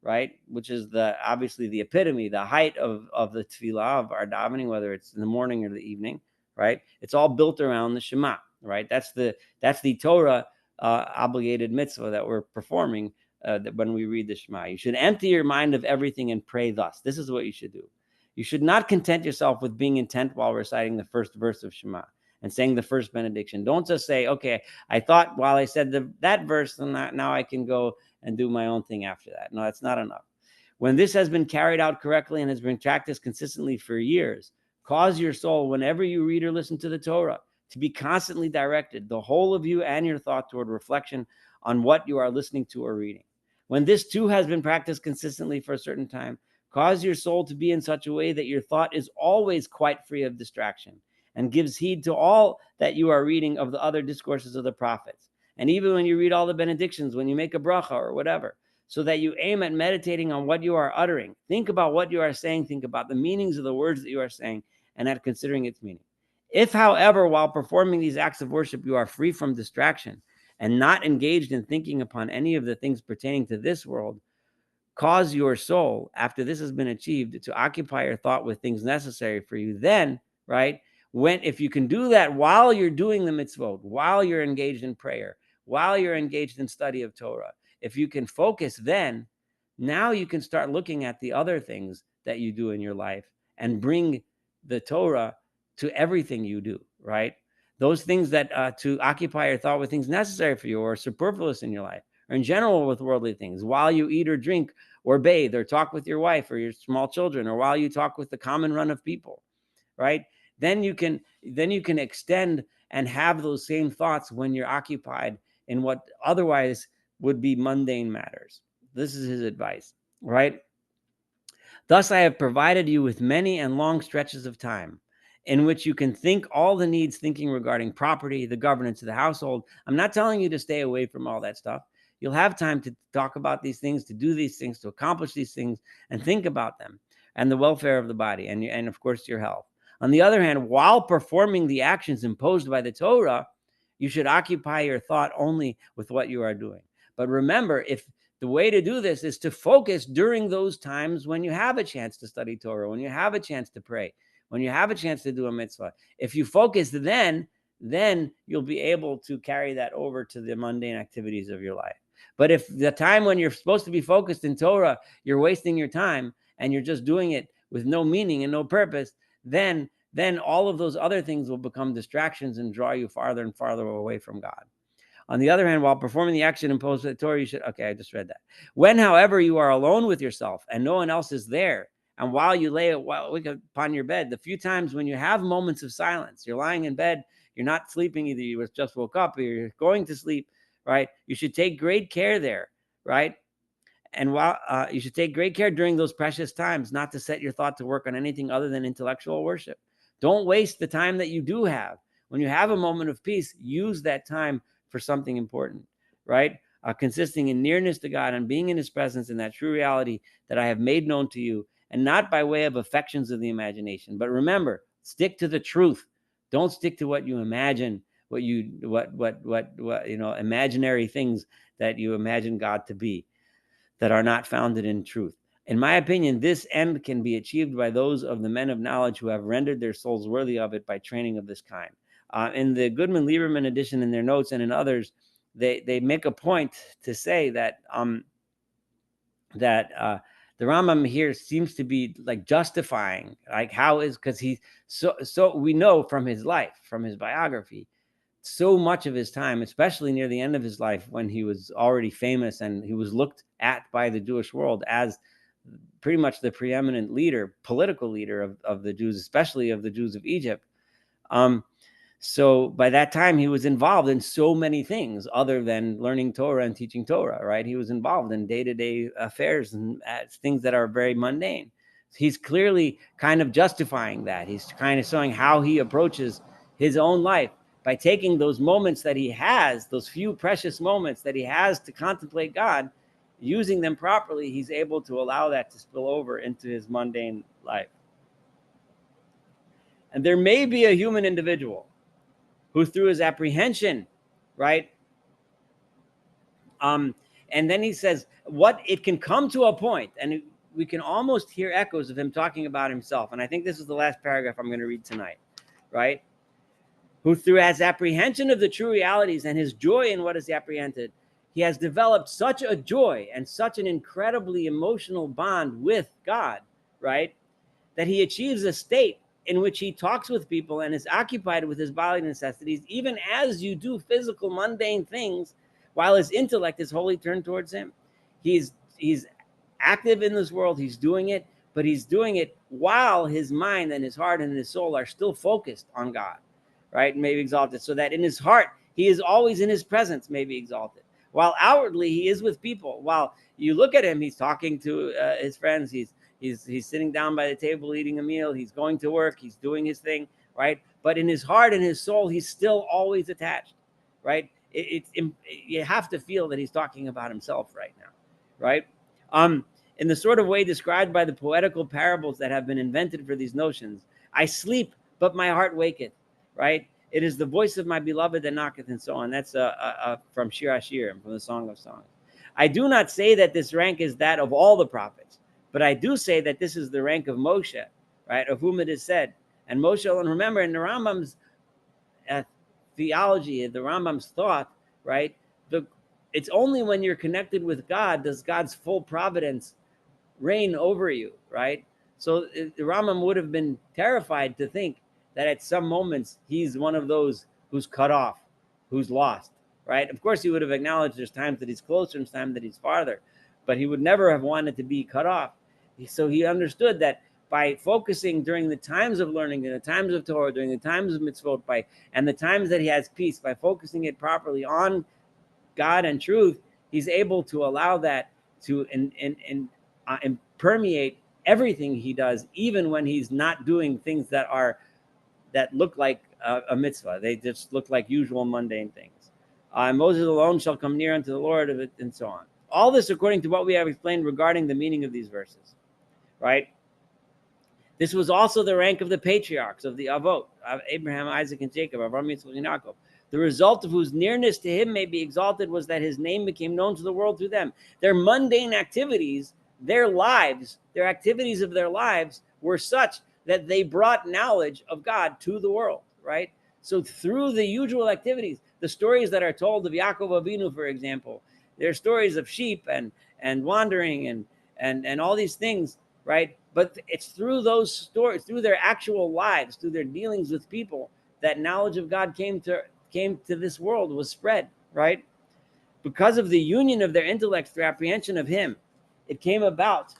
right, which is obviously the epitome, the height of the tefillah, of our davening, whether it's in the morning or the evening, right? It's all built around the Shema, right? That's the Torah obligated mitzvah that we're performing when we read the Shema. You should empty your mind of everything and pray thus. This is what you should do. You should not content yourself with being intent while reciting the first verse of Shema and saying the first benediction. Don't just say, okay, I thought while I said that verse, and now I can go and do my own thing after that. No, that's not enough. When this has been carried out correctly and has been practiced consistently for years, cause your soul, whenever you read or listen to the Torah, to be constantly directed, the whole of you and your thought, toward reflection on what you are listening to or reading. When this too has been practiced consistently for a certain time, cause your soul to be in such a way that your thought is always quite free of distraction and gives heed to all that you are reading of the other discourses of the prophets. And even when you read all the benedictions, when you make a bracha or whatever, so that you aim at meditating on what you are uttering. Think about what you are saying. Think about the meanings of the words that you are saying and at considering its meaning. If, however, while performing these acts of worship, you are free from distraction and not engaged in thinking upon any of the things pertaining to this world, cause your soul, after this has been achieved, to occupy your thought with things necessary for you. Then, right, if you can do that while you're doing the mitzvot, while you're engaged in prayer, while you're engaged in study of Torah, if you can focus, then now you can start looking at the other things that you do in your life and bring the Torah to everything you do, right? Those things that to occupy your thought with things necessary for you or superfluous in your life, or in general with worldly things, while you eat or drink or bathe or talk with your wife or your small children, or while you talk with the common run of people, right? Then you can extend and have those same thoughts when you're occupied in what otherwise would be mundane matters. This is his advice, right? Thus I have provided you with many and long stretches of time in which you can think all the needs, thinking regarding property, the governance of the household. I'm not telling you to stay away from all that stuff. You'll have time to talk about these things, to do these things, to accomplish these things, and think about them, and the welfare of the body, and of course, your health. On the other hand, while performing the actions imposed by the Torah, you should occupy your thought only with what you are doing. But remember, if the way to do this is to focus during those times when you have a chance to study Torah, when you have a chance to pray, when you have a chance to do a mitzvah. If you focus then you'll be able to carry that over to the mundane activities of your life. But if the time when you're supposed to be focused in Torah, you're wasting your time and you're just doing it with no meaning and no purpose, then all of those other things will become distractions and draw you farther and farther away from God. On the other hand, while performing the action imposed by the Torah, you should, okay, I just read that. When, however, you are alone with yourself and no one else is there, and while you lay upon your bed, the few times when you have moments of silence, you're lying in bed, you're not sleeping, either you just woke up or you're going to sleep, right? You should take great care there, right? And while you should take great care during those precious times not to set your thought to work on anything other than intellectual worship. Don't waste the time that you do have. When you have a moment of peace, use that time for something important, right? Consisting in nearness to God and being in his presence in that true reality that I have made known to you, and not by way of affections of the imagination. But remember, stick to the truth. Don't stick to what you imagine, what imaginary things that you imagine God to be, that are not founded in truth. In my opinion, this end can be achieved by those of the men of knowledge who have rendered their souls worthy of it by training of this kind. In the Goodman-Lieberman edition, in their notes and in others, they make a point to say that the Rambam here seems to be like justifying, like how is, because he so we know from his life, from his biography, so much of his time, especially near the end of his life when he was already famous and he was looked at by the Jewish world as pretty much the preeminent leader, political leader of the Jews, especially of the Jews of Egypt. So by that time, he was involved in so many things other than learning Torah and teaching Torah, right? He was involved in day-to-day affairs and things that are very mundane. He's clearly kind of justifying that. He's kind of showing how he approaches his own life by taking those moments that he has, those few precious moments that he has to contemplate God, using them properly. He's able to allow that to spill over into his mundane life. And there may be a human individual who through his apprehension, right? And then he says, what it can come to a point, and we can almost hear echoes of him talking about himself. And I think this is the last paragraph I'm going to read tonight, right? Who through his apprehension of the true realities and his joy in what is apprehended, he has developed such a joy and such an incredibly emotional bond with God, right? That he achieves a state in which he talks with people and is occupied with his bodily necessities, even as you do physical, mundane things, while his intellect is wholly turned towards him. He's active in this world, he's doing it, but he's doing it while his mind and his heart and his soul are still focused on God, right? Maybe exalted, so that in his heart, he is always in his presence, maybe exalted. While outwardly, he is with people. While you look at him, he's talking to his friends, He's sitting down by the table eating a meal. He's going to work. He's doing his thing, right? But in his heart and his soul, he's still always attached, right? You have to feel that he's talking about himself right now, right? In the sort of way described by the poetical parables that have been invented for these notions, I sleep, but my heart waketh, right? It is the voice of my beloved that knocketh, and so on. That's from Shir Hashirim, from the Song of Songs. I do not say that this rank is that of all the prophets, but I do say that this is the rank of Moshe, right, of whom it is said. And Moshe, and remember, in the Rambam's theology, the Rambam's thought, right, it's only when you're connected with God does God's full providence reign over you, right? So the Rambam would have been terrified to think that at some moments he's one of those who's cut off, who's lost, right? Of course, he would have acknowledged there's times that he's closer and times that he's farther, but he would never have wanted to be cut off. So he understood that by focusing during the times of learning, during the times of Torah, during the times of mitzvot, and the times that he has peace, by focusing it properly on God and truth, he's able to allow that to permeate everything he does, even when he's not doing things that look like a mitzvah. They just look like usual mundane things. Moses alone shall come near unto the Lord of it, and so on. All this according to what we have explained regarding the meaning of these verses. Right? This was also the rank of the patriarchs, of the Avot, of Abraham, Isaac, and Jacob, Avraham, Yitzchak, and Yaakov. The result of whose nearness to him may be exalted was that his name became known to the world through them. Their mundane activities, their lives, their activities of their lives were such that they brought knowledge of God to the world, right? So through the usual activities, the stories that are told of Yaakov Avinu, for example, they're stories of sheep and wandering and all these things, right? But it's through those stories, through their actual lives, through their dealings with people, that knowledge of God came to this world, was spread, right? Because of the union of their intellects through apprehension of him, it came about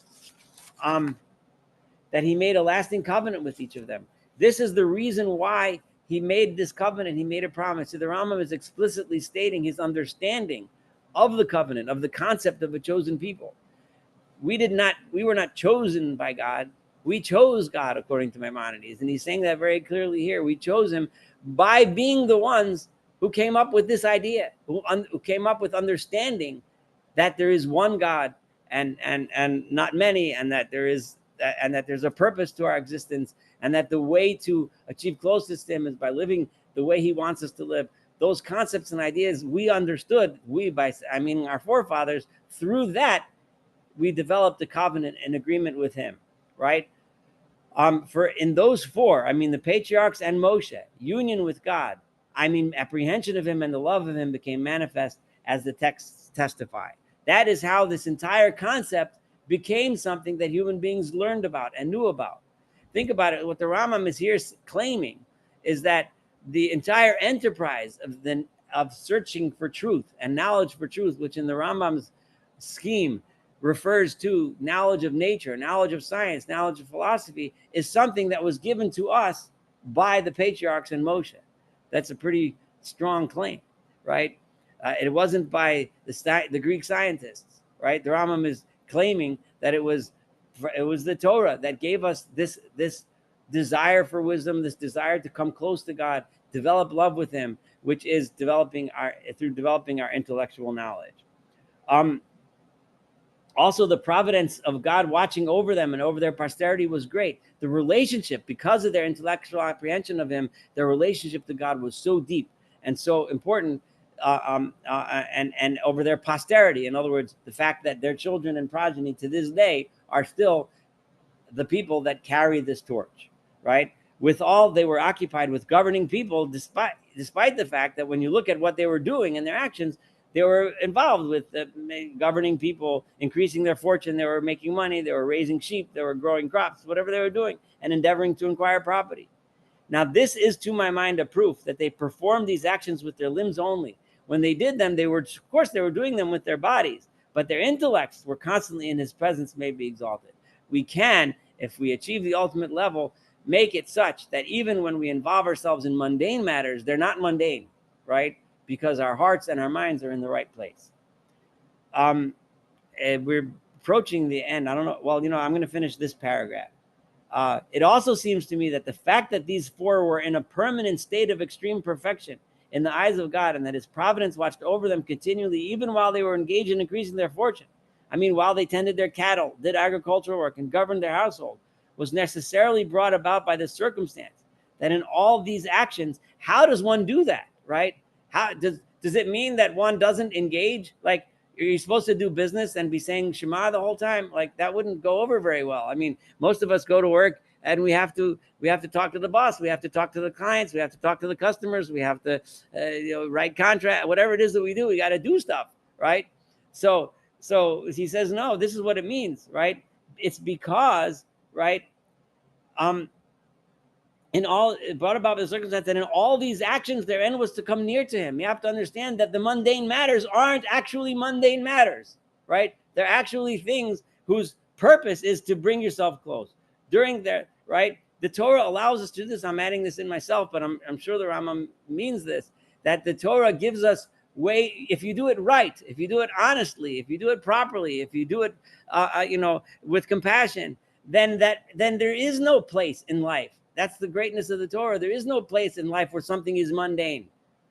that he made a lasting covenant with each of them. This is the reason why he made this covenant. He made a promise. So the Rambam is explicitly stating his understanding of the covenant, of the concept of a chosen people. We were not chosen by God. We chose God, according to Maimonides. And he's saying that very clearly here. We chose him by being the ones who came up with this idea, who came up with understanding that there is one God and not many, and that there's a purpose to our existence, and that the way to achieve closeness to him is by living the way he wants us to live. Those concepts and ideas we understood, our forefathers, through that, we developed a covenant and agreement with him, right? For in those four, the patriarchs and Moshe, union with God, apprehension of him and the love of him became manifest, as the texts testify. That is how this entire concept became something that human beings learned about and knew about. Think about it. What the Rambam is here claiming is that the entire enterprise of searching for truth and knowledge for truth, which in the Rambam's scheme refers to knowledge of nature, knowledge of science, knowledge of philosophy, is something that was given to us by the patriarchs and Moshe. That's a pretty strong claim, right? It wasn't by the Greek scientists, right? The Rambam is claiming that it was the Torah that gave us this desire for wisdom, this desire to come close to God, develop love with him, which is developing our intellectual knowledge. Also, the providence of God watching over them and over their posterity was great. The relationship, because of their intellectual apprehension of him, their relationship to God was so deep and so important, and over their posterity. In other words, the fact that their children and progeny to this day are still the people that carry this torch, right? With all, they were occupied with governing people, despite the fact that when you look at what they were doing and their actions, they were involved with governing people, increasing their fortune. They were making money. They were raising sheep. They were growing crops, whatever they were doing, and endeavoring to acquire property. Now, this is, to my mind, a proof that they performed these actions with their limbs only. When they did them, they were doing them with their bodies, but their intellects were constantly in his presence, may be exalted. We can, if we achieve the ultimate level, make it such that even when we involve ourselves in mundane matters, they're not mundane, right? Because our hearts and our minds are in the right place. We're approaching the end. I don't know. Well, I'm going to finish this paragraph. It also seems to me that the fact that these four were in a permanent state of extreme perfection in the eyes of God, and that his providence watched over them continually, even while they were engaged in increasing their fortune. While they tended their cattle, did agricultural work, and governed their household, was necessarily brought about by the circumstance that in all these actions, how does one do that, right? How does it mean that one doesn't engage? Like, you're supposed to do business and be saying Shema the whole time? Like, that wouldn't go over very well. Most of us go to work and we have to talk to the boss. We have to talk to the clients. We have to talk to the customers. We have to write contract, whatever it is that we do. We got to do stuff, right? So he says, no, this is what it means, right? It's because, right, in all, it brought about the circumstance that in all these actions, their end was to come near to him. You have to understand that the mundane matters aren't actually mundane matters, right? They're actually things whose purpose is to bring yourself close. During their, right? The Torah allows us to do this. I'm adding this in myself, but I'm sure the Rambam means this, that the Torah gives us way, if you do it right, if you do it honestly, if you do it properly, if you do it, with compassion, then there is no place in life. That's the greatness of the Torah. There is no place in life where something is mundane,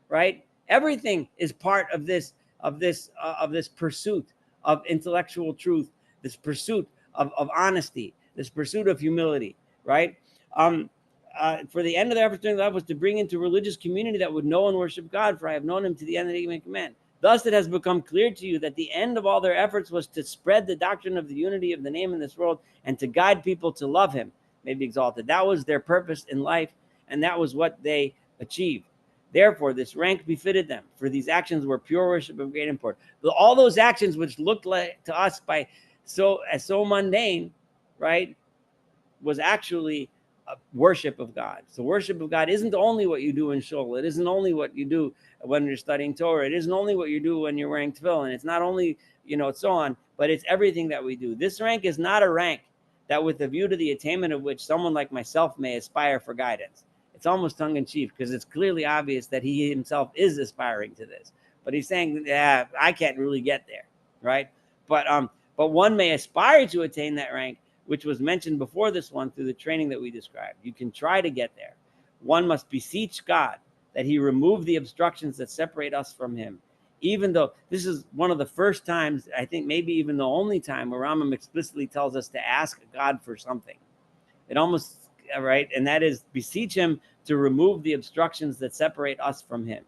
right? Everything is part of this pursuit of intellectual truth, this pursuit of honesty, this pursuit of humility, right? For the end of their efforts during life was to bring into religious community that would know and worship God, for I have known him to the end that he may command. Thus it has become clear to you that the end of all their efforts was to spread the doctrine of the unity of the name in this world and to guide people to love him, may be exalted. That was their purpose in life, and that was what they achieved. Therefore, this rank befitted them, for these actions were pure worship of great import. But all those actions which looked like to us as so mundane, right, was actually worship of God. So worship of God isn't only what you do in shul. It isn't only what you do when you're studying Torah. It isn't only what you do when you're wearing tefillin. It's not only, so on, but it's everything that we do. This rank is not a rank that with a view to the attainment of which someone like myself may aspire for guidance. It's almost tongue-in-cheek because it's clearly obvious that he himself is aspiring to this. But he's saying, yeah, I can't really get there, right? But one may aspire to attain that rank, which was mentioned before this one through the training that we described. You can try to get there. One must beseech God that he remove the obstructions that separate us from him. Even though this is one of the first times, I think maybe even the only time where Rambam explicitly tells us to ask God for something. It almost, right? And that is beseech him to remove the obstructions that separate us from him.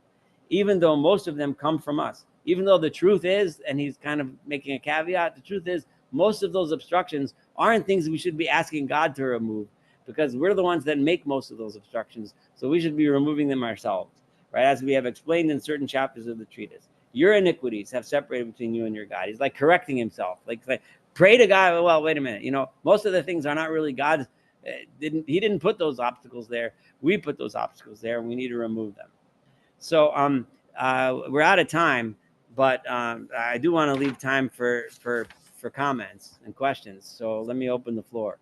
Even though most of them come from us. Even though the truth is, and he's kind of making a caveat, the truth is most of those obstructions aren't things we should be asking God to remove because we're the ones that make most of those obstructions. So we should be removing them ourselves, right? As we have explained in certain chapters of the treatise. Your iniquities have separated between you and your God. He's like correcting himself. Like pray to God. Well, wait a minute. Most of the things are not really God's. He didn't put those obstacles there. We put those obstacles there, and we need to remove them. So we're out of time, but I do want to leave time for comments and questions. So let me open the floor.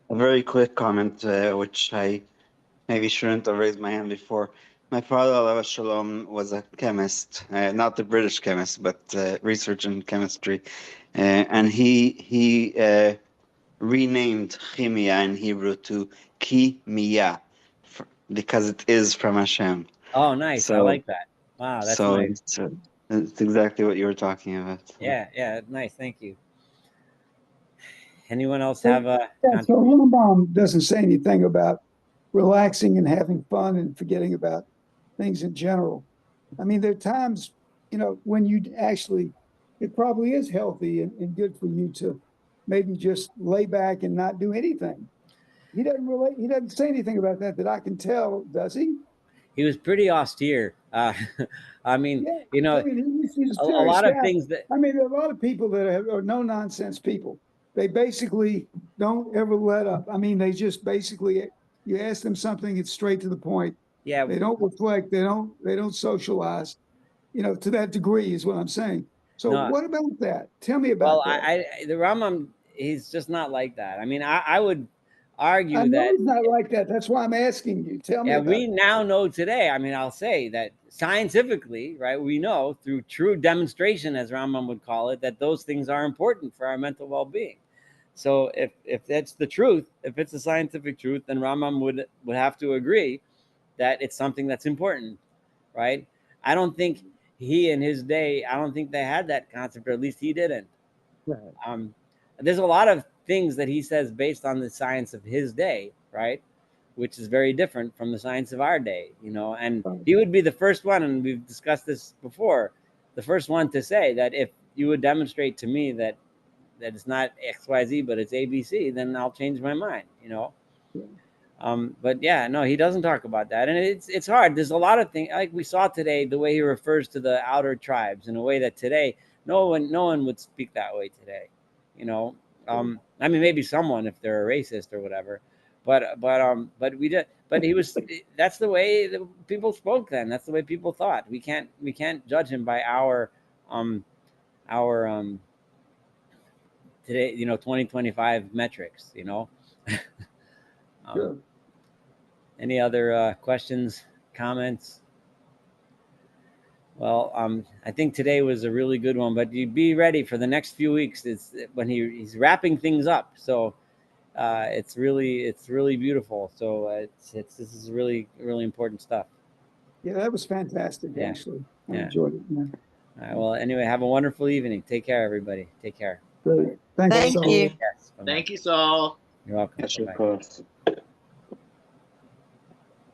A very quick comment, which I maybe shouldn't have raised my hand before. My father, Alav Shalom, was a chemist, not the British chemist, but research in chemistry, and he renamed chimia in Hebrew to ki-miya, because it is from Hashem. Oh, nice! So, I like that. Wow, that's nice. It's exactly what you were talking about. So. Yeah, nice. Thank you. Anyone else have a? Yeah, so Rambam doesn't say anything about relaxing and having fun and forgetting about things in general. I mean, there are times, when you actually, it probably is healthy and good for you to maybe just lay back and not do anything. He doesn't say anything about that I can tell, does he? He was pretty austere. I mean, he's a lot of things that. I mean, there are a lot of people that are no nonsense people. They basically don't ever let up. I mean, they just basically, you ask them something, it's straight to the point. Yeah. They don't reflect. They don't socialize, to that degree is what I'm saying. So what about that? Tell me about that. The Rambam, he's just not like that. I mean, I would argue I know that he's not like that. That's why I'm asking you. Tell me. Yeah, we now know today. I mean, I'll say that scientifically, right? We know through true demonstration, as Rambam would call it, that those things are important for our mental well-being. So if that's the truth, if it's a scientific truth, then Rambam would have to agree that it's something that's important, right? I don't think he in his day, I don't think they had that concept, or at least he didn't. Right. There's a lot of things that he says based on the science of his day, right? Which is very different from the science of our day, and he would be the first one, and we've discussed this before, the first one to say that if you would demonstrate to me that it's not XYZ, but it's ABC, then I'll change my mind, But yeah, no, he doesn't talk about that. And it's hard. There's a lot of things, like we saw today, the way he refers to the outer tribes in a way that today, no one would speak that way today, I mean, maybe someone if they're a racist or whatever. But we did. But he was. That's the way that people spoke then. That's the way people thought. We can't judge him by our today. 2025 metrics. Sure. Any other questions, comments? Well, I think today was a really good one. But you be ready for the next few weeks. It's when he's wrapping things up. So. It's really beautiful. So this is really important stuff. Yeah, that was fantastic. Yeah. Actually, I enjoyed it. Yeah. All right. Well, anyway, have a wonderful evening. Take care, everybody. Take care. Great. Thank you. Yes, Thank you, Saul. You're welcome. Yes, of course.